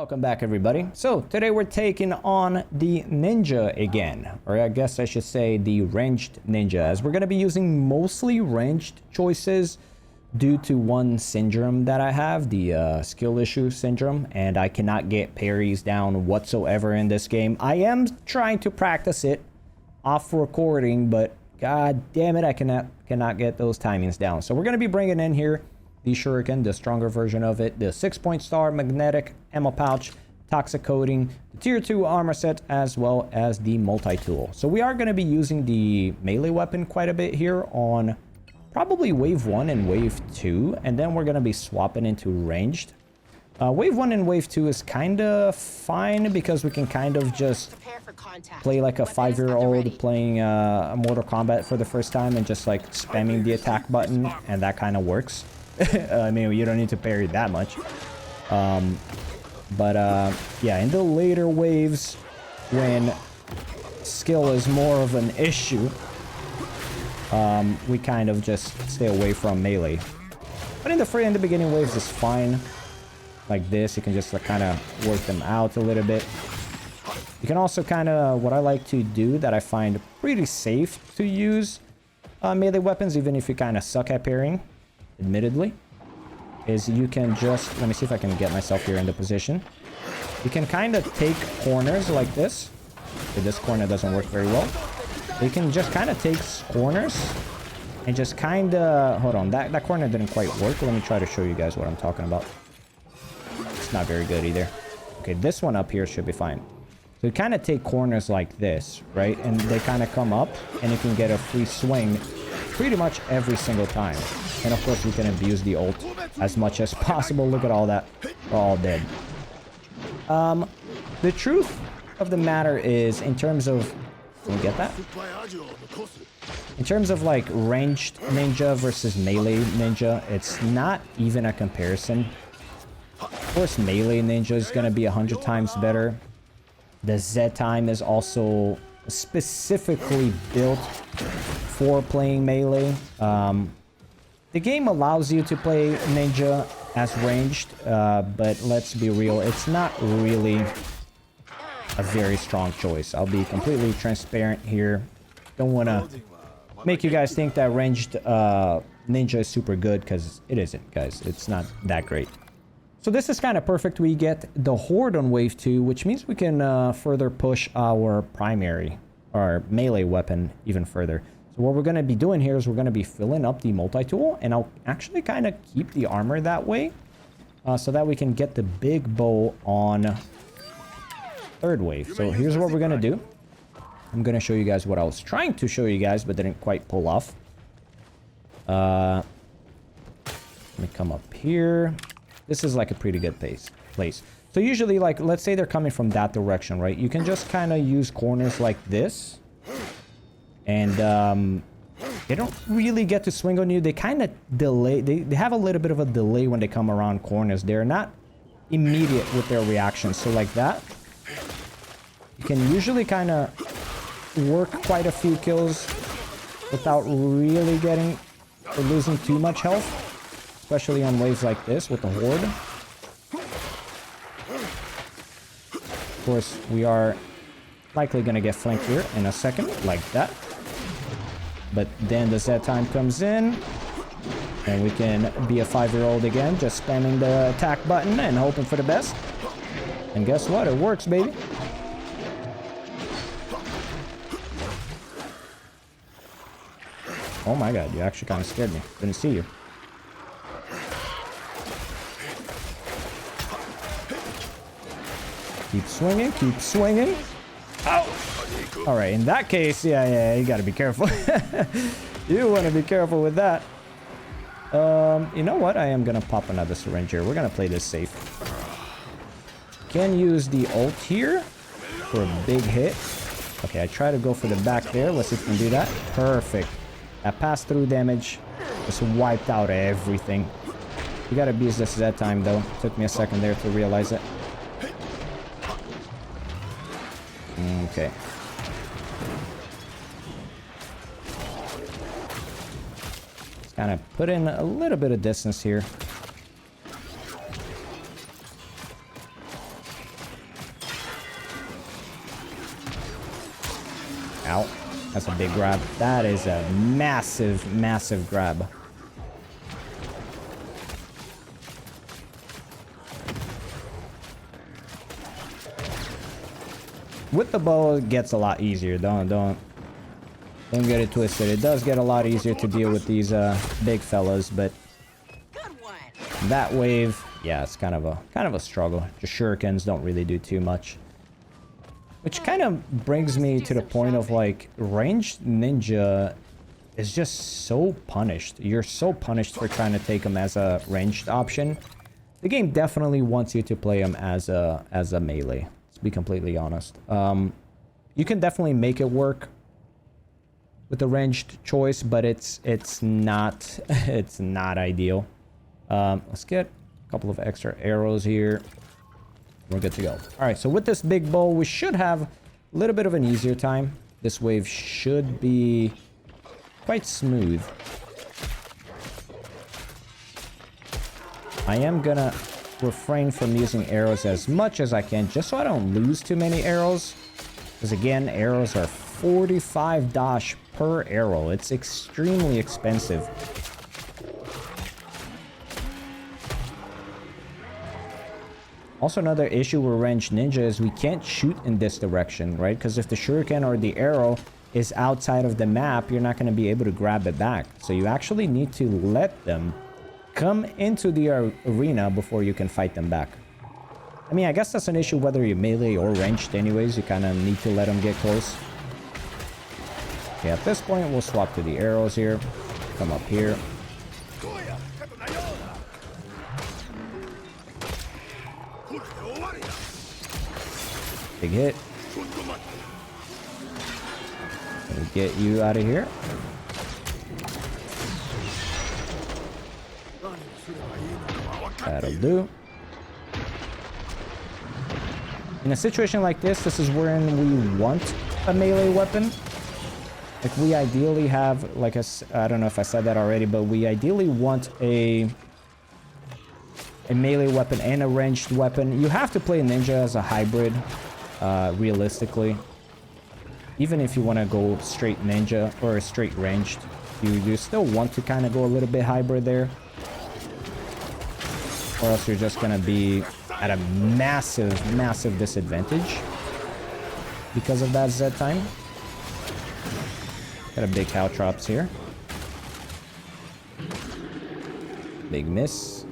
Welcome back, everybody. So today we're taking on the ninja again, or I guess I should say the ranged ninja, as we're going to be using mostly ranged choices due to one syndrome that I have, the skill issue syndrome, and I cannot get parries down whatsoever in this game. I am trying to practice it off recording, but god damn it, I cannot get those timings down. So we're going to be bringing in here the Shuriken, the stronger version of it, the 6-point star, magnetic, ammo pouch, toxic coating, the tier 2 armor set, as well as the multi-tool. So we are going to be using the melee weapon quite a bit here on probably wave 1 and wave 2, and then we're going to be swapping into ranged. Wave 1 and wave 2 is kind of fine because we can kind of just play like a 5-year-old playing Mortal Kombat for the first time and just like spamming the attack button, and that kind of works. I mean, you don't need to parry that much. Yeah, in the later waves, when skill is more of an issue, we kind of just stay away from melee. But in the beginning waves is fine. Like this, you can just like, kind of work them out a little bit. You can also kind of, what I like to do that I find pretty safe to use melee weapons, even if you kind of suck at parrying, admittedly, is you can just, let me see if I can get myself here in the position. You can kind of take corners like this. Okay, this corner doesn't work very well. You can just kind of take corners and just kind of, hold on, that corner didn't quite work. Let me try to show you guys what I'm talking about. It's not very good either. Okay, this one up here should be fine. So you kind of take corners like this, right? And they kind of come up and you can get a free swing pretty much every single time. And of course we can abuse the ult as much as possible. Look at all that. We're all dead. The truth of the matter is, in terms of, can we get that? In terms of like ranged ninja versus melee ninja, it's not even a comparison. Of course melee ninja is going to be 100 times better. The Z time is also specifically built for playing melee. The game allows you to play ninja as ranged, but let's be real, it's not really a very strong choice. I'll be completely transparent here. Don't want to make you guys think that ranged ninja is super good, because it isn't, guys. It's not that great. So this is kind of perfect. We get the horde on wave 2, which means we can further push our primary, our melee weapon even further. So what we're going to be doing here is we're going to be filling up the multi-tool, and I'll actually kind of keep the armor that way so that we can get the big bow on third wave. So here's what we're going to do. I'm going to show you guys what I was trying to show you guys but didn't quite pull off. Let me come up here. This is like a pretty good place. So usually, like, let's say they're coming from that direction, right? You can just kind of use corners like this. And they don't really get to swing on you. They kind of delay. They have a little bit of a delay when they come around corners. They're not immediate with their reactions. So like that, you can usually kind of work quite a few kills without really getting or losing too much health. Especially on waves like this with the horde. Of course, we are likely going to get flanked here in a second, like that. But then the Z time comes in, and we can be a 5-year-old again, just spamming the attack button and hoping for the best. And guess what? It works, baby. Oh my god, you actually kind of scared me. Didn't see you. Keep swinging, keep swinging. Ow! Alright, in that case, yeah, you gotta be careful. You want to be careful with that. You know what? I am gonna pop another syringe here. We're gonna play this safe. Can use the ult here for a big hit. Okay, I try to go for the back there. Let's see if we can do that. Perfect. That pass-through damage just wiped out everything. You gotta abuse this Z time, though. Took me a second there to realize it. Okay. Let's kind of put in a little bit of distance here. Ow. That's a big grab. That is a massive, massive grab. With the bow, it gets a lot easier. Don't get it twisted. It does get a lot easier to deal with these big fellas, but that wave, yeah, it's kind of a struggle. Just shurikens don't really do too much. Which kind of brings me to the point of like ranged ninja is just so punished. You're so punished for trying to take them as a ranged option. The game definitely wants you to play them as a melee. To be completely honest, you can definitely make it work with the ranged choice, but it's not it's not ideal. Let's get a couple of extra arrows here. We're good to go. All right, so with this big bow, we should have a little bit of an easier time. This wave should be quite smooth. I am gonna refrain from using arrows as much as I can, just so I don't lose too many arrows. Because again, arrows are 45 dash per arrow. It's extremely expensive. Also, another issue with ranged ninja is we can't shoot in this direction, right? Because if the shuriken or the arrow is outside of the map, you're not going to be able to grab it back. So you actually need to let them come into the arena before you can fight them back. I mean, I guess that's an issue whether you're melee or ranged anyways. You kind of need to let them get close. Okay, at this point, we'll swap to the arrows here. Come up here. Big hit. Let me get you out of here. That'll do. In a situation like this is when we want a melee weapon. Like we ideally have, like I don't know if I said that already, but we ideally want a melee weapon and a ranged weapon. You have to play ninja as a hybrid, realistically. Even if you want to go straight ninja or straight ranged, you still want to kind of go a little bit hybrid there. Or else you're just going to be at a massive, massive disadvantage because of that Z time. Got a big caltrops here. Big miss.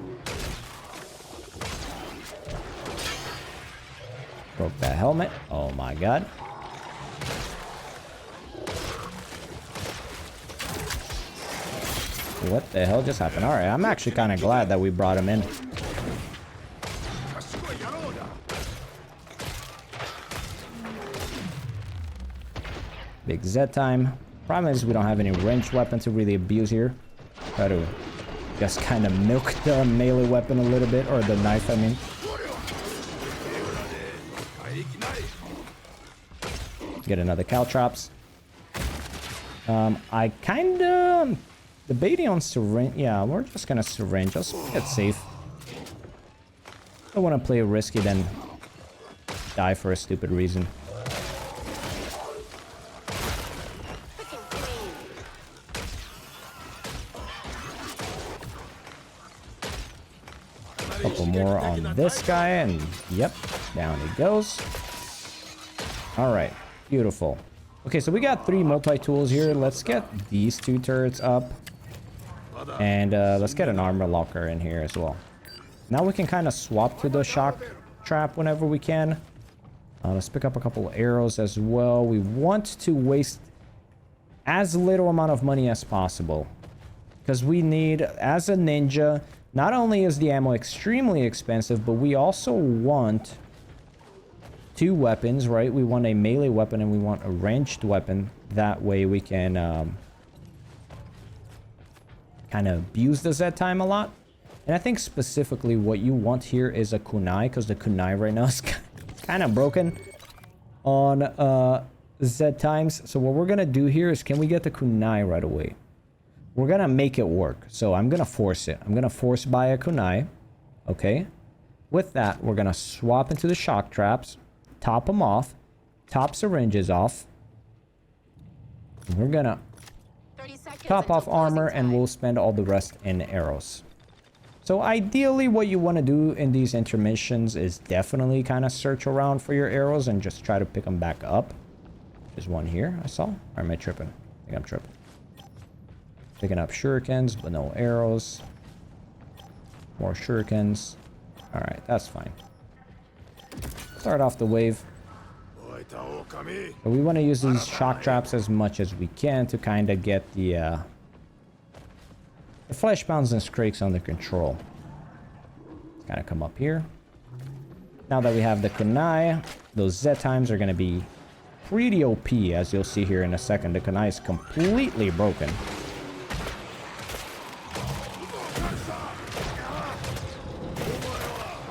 Broke that helmet. Oh my god. What the hell just happened? Alright, I'm actually kind of glad that we brought him in. Big Z time. Problem is we don't have any ranged weapon to really abuse here. Try to just kind of milk the melee weapon a little bit, or the knife, I mean. Get another caltrops. I kind of debating on syringe. Yeah, we're just gonna syringe. Let's get safe. I don't want to play risky then die for a stupid reason. Couple more on this guy, and yep, down he goes. All right, beautiful. Okay, so we got 3 multi-tools here. Let's get these 2 turrets up, and let's get an armor locker in here as well. Now we can kind of swap to the shock trap whenever we can. Let's pick up a couple of arrows as well. We want to waste as little amount of money as possible, because we need, as a ninja, not only is the ammo extremely expensive, but we also want 2 weapons, right? We want a melee weapon and we want a ranged weapon. That way we can kind of abuse the Z time a lot. And I think specifically what you want here is a kunai, because the kunai right now is kind of broken on Z times. So what we're going to do here is, can we get the kunai right away? We're going to make it work. So I'm going to force it. I'm going to force buy a kunai. Okay. With that, we're going to swap into the shock traps. Top them off. Top syringes off. We're gonna top off armor and we'll spend all the rest in arrows. So ideally what you want to do in these intermissions is definitely kind of search around for your arrows and just try to pick them back up. There's one here I saw. Or am I tripping? I think I'm tripping. Picking up shurikens but no arrows. More shurikens. Alright, that's fine. Start off the wave. But we want to use these shock traps as much as we can to kind of get the fleshbounds and scrakes under control. Let's kind of come up here. Now that we have the kunai, those Z times are going to be pretty OP, as you'll see here in a second. The kunai is completely broken.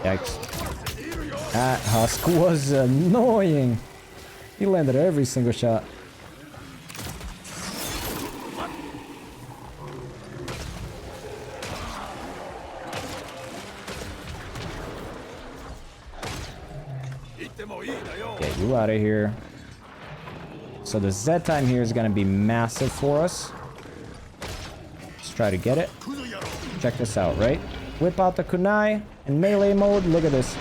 Yikes. That husk was annoying. He landed every single shot. Get you out of here. So the Z time here is going to be massive for us. Let's try to get it. Check this out, right? Whip out the kunai in melee mode. Look at this.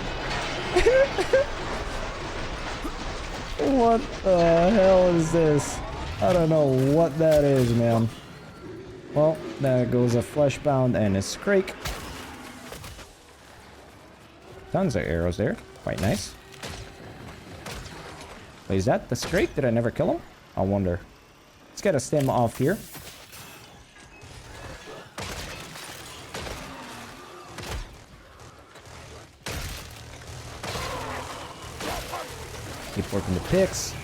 What the hell is this? I don't know what that is, man. Well, there goes a fleshbound and a scrake. Tons of arrows there. Quite nice. Wait, is that the scrake? Did I never kill him? I wonder. Let's get a stem off here. Keep working the picks.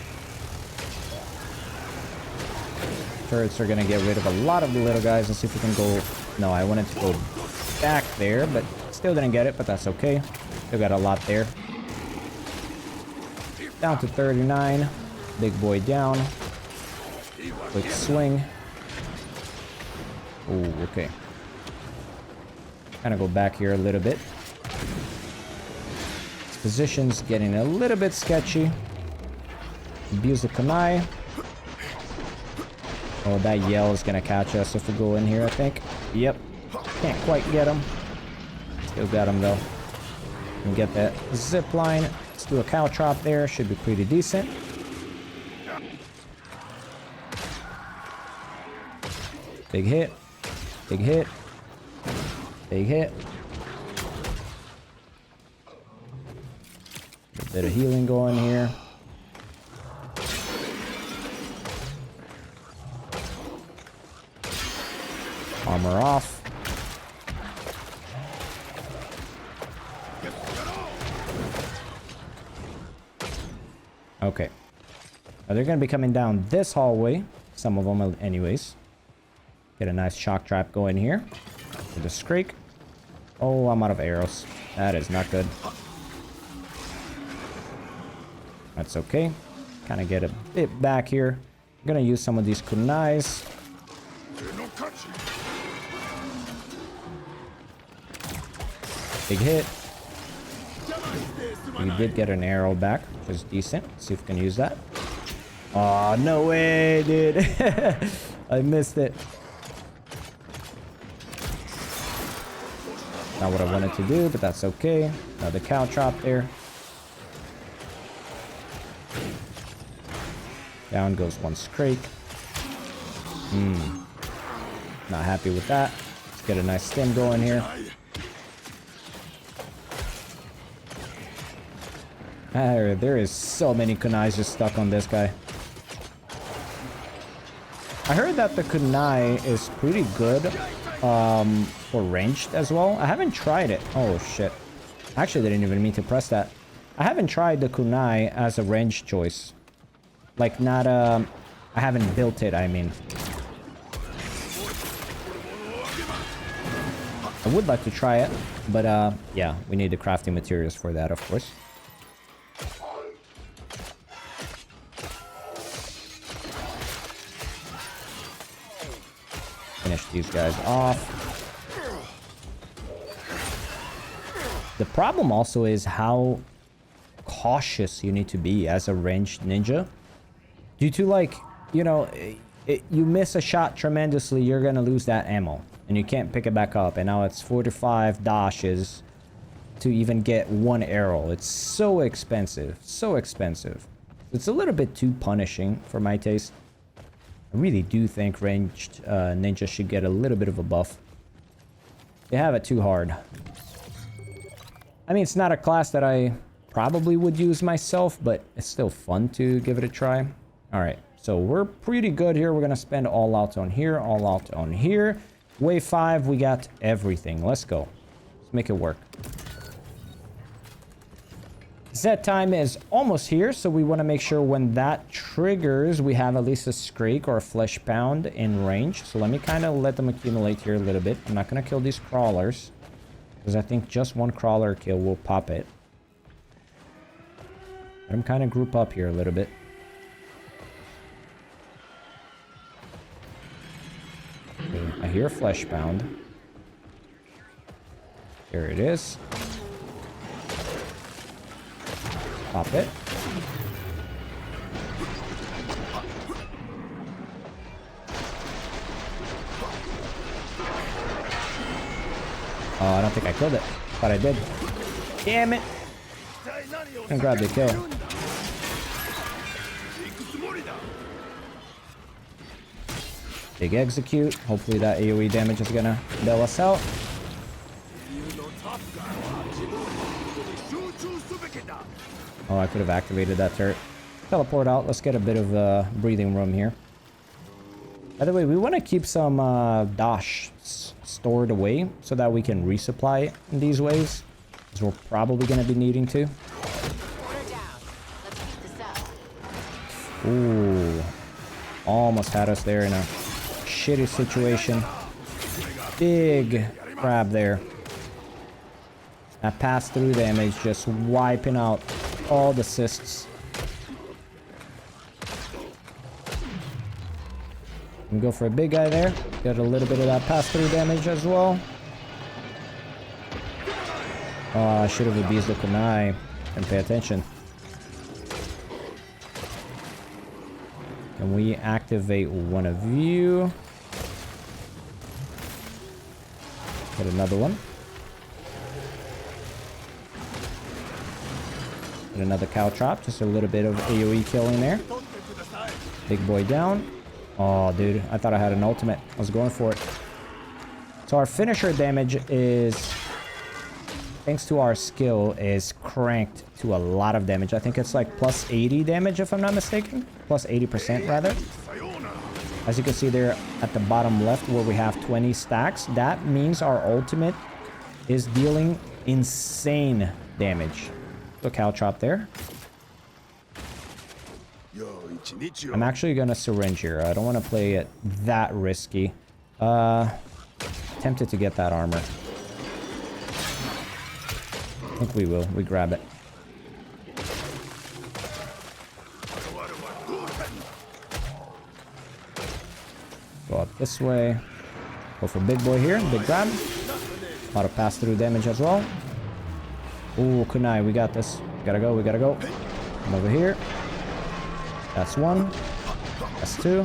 Turrets are going to get rid of a lot of the little guys. Let's see if we can go... No, I wanted to go back there, but still didn't get it, but that's okay. Still got a lot there. Down to 39. Big boy down. Quick swing. Oh, okay. Kind of go back here a little bit. Position's getting a little bit sketchy. Abuse the kunai. Oh, that yell is gonna catch us if we go in here, I think. Yep. Can't quite get him. Still got him though. And get that zip line. Let's do a cow trap there. Should be pretty decent. Big hit. Big hit. Big hit. A bit of healing going here. Armor off. Okay. Now they're going to be coming down this hallway. Some of them anyways. Get a nice shock trap going here. With a scrake. Oh, I'm out of arrows. That is not good. That's okay. Kind of get a bit back here. I'm going to use some of these kunais. Big hit. We did get an arrow back, which is decent. Let's see if we can use that. Oh, no way, dude. I missed it. Not what I wanted to do, but that's okay. Another cow trap there. Down goes one scrake. Not happy with that. Let's get a nice stem going here. There is so many kunais just stuck on this guy. I heard that the kunai is pretty good for ranged as well. I haven't tried it. Oh shit. Actually, I didn't even mean to press that. I haven't tried the kunai as a ranged choice. Like not I haven't built it, I mean. I would like to try it, but yeah, we need the crafting materials for that, of course. Finish these guys off. The problem also is how cautious you need to be as a ranged ninja. Due to, like, you know, You miss a shot tremendously, you're gonna lose that ammo. And you can't pick it back up. And now it's 45 dashes to even get one arrow. It's so expensive. So expensive. It's a little bit too punishing for my taste. I really do think ranged ninjas should get a little bit of a buff. They have it too hard. I mean, it's not a class that I probably would use myself, but it's still fun to give it a try. Alright, so we're pretty good here. We're going to spend all out on here, all out on here. Wave 5, we got everything. Let's go. Let's make it work. Zed time is almost here, so we want to make sure when that triggers, we have at least a Scrake or a Flesh Pound in range. So let me kind of let them accumulate here a little bit. I'm not going to kill these crawlers, because I think just one crawler kill will pop it. Let them kind of group up here a little bit. Okay, I hear a Flesh Pound. Here it is. Pop it. Oh, I don't think I killed it. Thought I did. Damn it. And grab the kill. Big execute. Hopefully that AoE damage is gonna bail us out. Oh, I could have activated that turret. Teleport out. Let's get a bit of breathing room here. By the way, we want to keep some dash stored away so that we can resupply in these ways, because we're probably going to be needing to. Ooh. Almost had us there in a shitty situation. Big crab there. That pass-through damage just wiping out all the assists. And go for a big guy there. Get a little bit of that pass-through damage as well. Oh, I should have abused the kunai and pay attention. Can we activate one of you? Get another one. Get another cow trap. Just a little bit of AoE killing there. Big boy down. Oh, dude. I thought I had an ultimate. I was going for it. So our finisher damage is, thanks to our skill, is cranked to a lot of damage. I think it's like plus 80 damage, if I'm not mistaken. Plus 80% rather. As you can see there at the bottom left where we have 20 stacks, that means our ultimate is dealing insane damage. So cow trap there. I'm actually gonna syringe here. I don't want to play it that risky. Tempted to get that armor. I think we will. We grab it. Go up this way. Go for big boy here. Big grab. A lot of pass-through damage as well. Ooh, kunai. We got this. We gotta go. We gotta go. Come over here. That's one. That's two.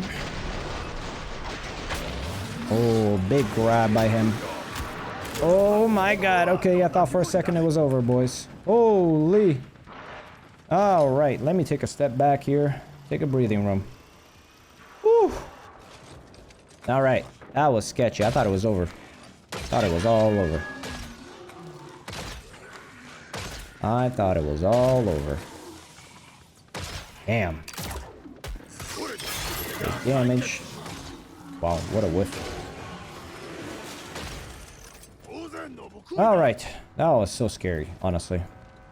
Oh, big grab by him. Oh my god. Okay, I thought for a second it was over, boys. Holy. Alright, let me take a step back here. Take a breathing room. Whew. Alright, that was sketchy. I thought it was over. Thought it was all over. I thought it was all over. Damn. Big damage. Wow, what a whiff. Alright. That was so scary, honestly.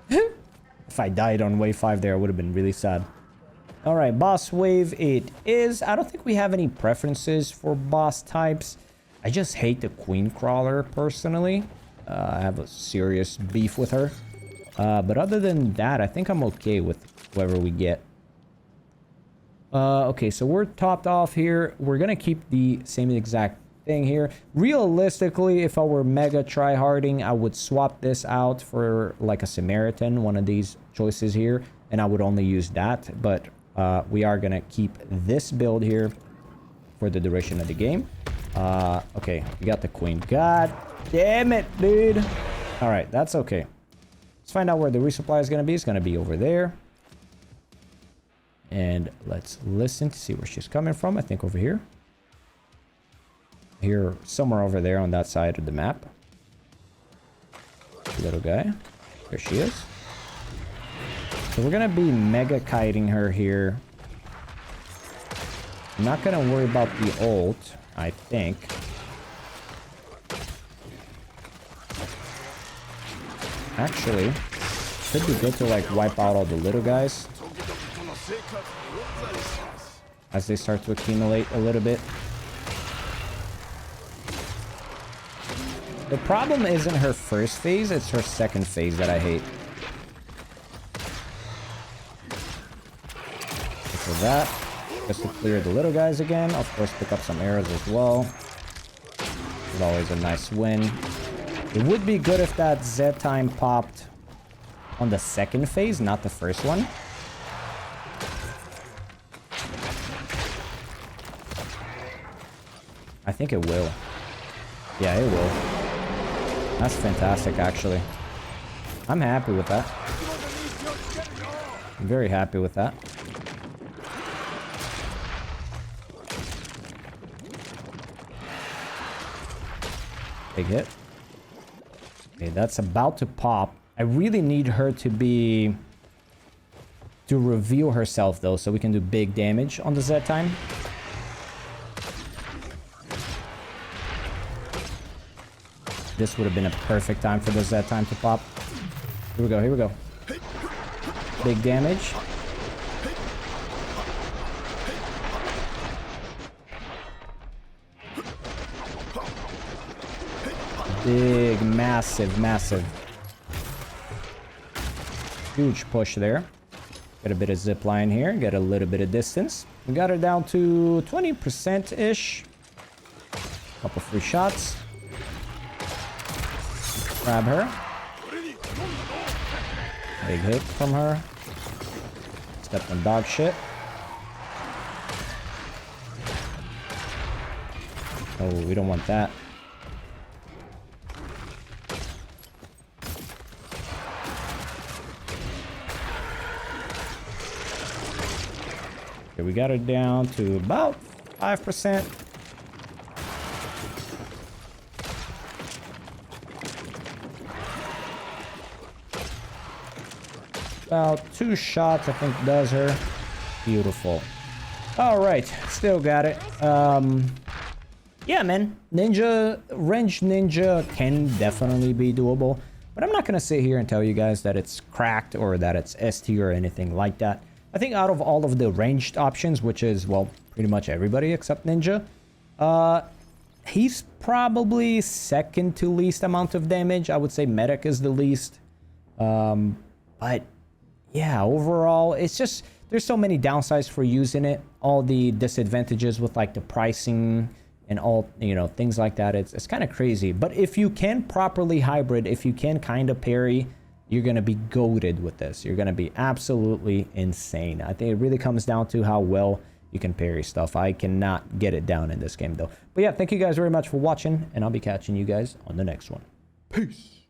If I died on wave 5 there, I would have been really sad. Alright, boss wave it is. I don't think we have any preferences for boss types. I just hate the queen crawler, personally. I have a serious beef with her. But other than that, I think I'm okay with whoever we get. Okay, so we're topped off here. We're gonna keep the same exact thing here. Realistically, if I were mega tryharding, I would swap this out for like a Samaritan, one of these choices here, and I would only use that. But we are gonna keep this build here. for the duration of the game. Okay, we got the queen. God damn it, dude. All right, that's okay. Let's find out where the resupply is going to be. It's going to be over there. And let's listen to see where she's coming from. I think over here. Here, somewhere over there on that side of the map. Little guy. There she is. So we're going to be mega kiting her here. I'm not going to worry about the ult, I think. Actually, could be good to like wipe out all the little guys as they start to accumulate a little bit. The problem isn't her first phase, it's her second phase that I hate. For that, just to clear the little guys again. Of course, pick up some arrows as well. It's always a nice win. It would be good if that Z time popped on the second phase, not the first one. I think it will. Yeah, it will. That's fantastic, actually. I'm happy with that. I'm very happy with that. Big hit. Okay, that's about to pop. I really need her to reveal herself though, so we can do big damage on the Z time. This would have been a perfect time for the Z time to pop. Here we go, here we go. Big damage. Big, massive, massive. Huge push there. Get a bit of zip line here. Get a little bit of distance. We got her down to 20%-ish. Couple free shots. Grab her. Big hit from her. Step on dog shit. Oh, we don't want that. Okay, we got her down to about 5%. About 2 shots, I think, does her. Beautiful. All right, still got it. Yeah, man, ranged ninja can definitely be doable, but I'm not gonna sit here and tell you guys that it's cracked or that it's S tier or anything like that. I think out of all of the ranged options, which is, well, pretty much everybody except ninja, he's probably second to least amount of damage. I would say medic is the least. But yeah, overall, it's just, there's so many downsides for using it. All the disadvantages with like the pricing and all, you know, things like that. It's kind of crazy. But if you can properly hybrid, if you can kind of parry, you're going to be goated with this. You're going to be absolutely insane. I think it really comes down to how well you can parry stuff. I cannot get it down in this game though. But yeah, thank you guys very much for watching, and I'll be catching you guys on the next one. Peace.